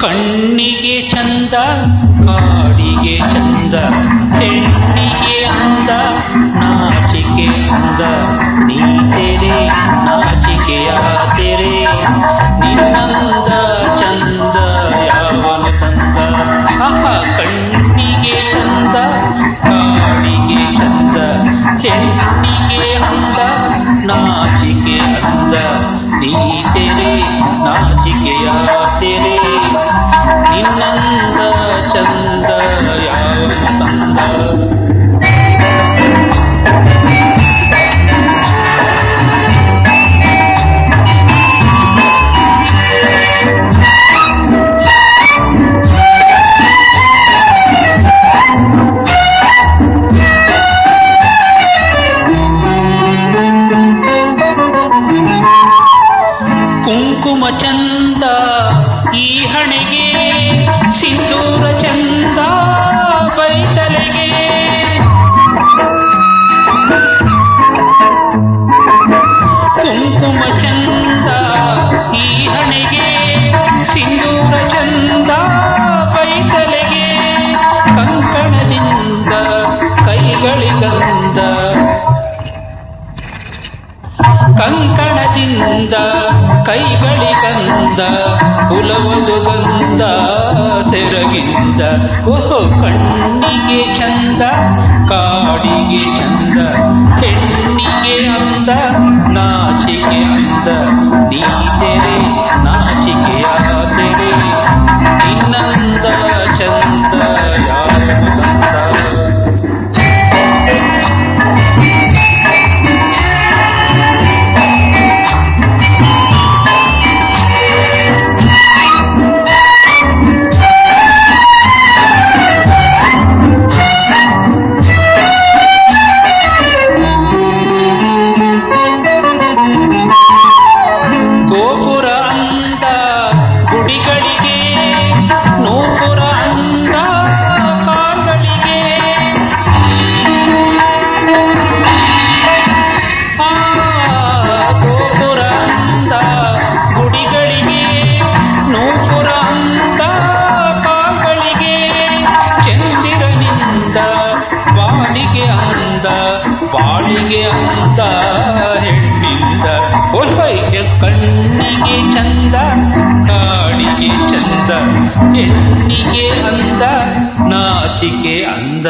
ಕಣ್ಣಿಗೆ ಚಂದ ಕಾಡಿಗೆ ಚಂದ ಹೆಣ್ಣಿಗೆ ಅಂದ ನಾಚಿಕೆ ಅಂದ ನೀ ತೆರೆ ನಾಚಿಕೆಯ ತೆರೆ ನಿನ್ನಂದ ಚಂದ ಯಾವನು ತಂದ ಆಹ ಕಣ್ಣಿಗೆ ಚಂದ ಕಾಡಿಗೆ ಚಂದ ಹೆಣ್ಣಿಗೆ ಅಂದ ನಾಚಿಕೆ ಅಂದ ನೀ ತೆರೆ ನಾಚಿಕೆಯ ತೆರೆ ನಿನ್ನಂದ ಚಂದ ಯಾವನು ತಂದ ಕುಂಕುಮ ಚಂದ ಈ ಹಣೆಗೆ ಸಿಂಧೂರ ಚಂದ ಬೈತಲೆಗೆ ಕುಂಕುಮ ಚಂದ ಈ ಹಣೆಗೆ ಸಿಂಧೂರ ಚಂದ ಬೈತಲೆಗೆ ಕಂಕಣದಿಂದ ಕೈಗಳಿಗಂದ ಕಂಕಣದಿಂದ ಕೈಗಳಿಗಂದ ಕುಲವದು ಗಂಧ ಸೆರಗಿಂದ ಓಹೋ ಕಣ್ಣಿಗೆ ಚಂದ ಕಾಡಿಗೆ ಚಂದ ಹೆಣ್ಣಿಗೆ ಅಂದ ನಾಚಿಕೆ ಅಂದ ನೀ ತೆರೆ ನಾಚಿಕೆಯ ತೆರೆ ನಿನ್ನಂದ ಚಂದ ಯಾರು ತಂದ ಗೋಪುರ ಅಂದ ಗುಡಿಗಳಿಗೆ ನೂಪುರ ಅಂದ ಕಾಲ್ಗಳಿಗೆ ಗೋಪುರ ಅಂದ ಗುಡಿಗಳಿಗೆ ನೂಪುರ ಅಂದ ಕಾಲ್ಗಳಿಗೆ ಚಂದಿರನಿಂದ ಬಾಳಿಗೆ ಅಂದ ಬಾಳಿಗೆ ಅಂದ ಹೆಣ್ಣಿಂದ ಓಲ್ವೈಯ ಕಣ್ಣಿಗೆ ಚಂದ ಕಾಡಿಗೆ ಚಂದ ಹೆಣ್ಣಿಗೆ ಅಂದ ನಾಚಿಕೆ ಅಂದ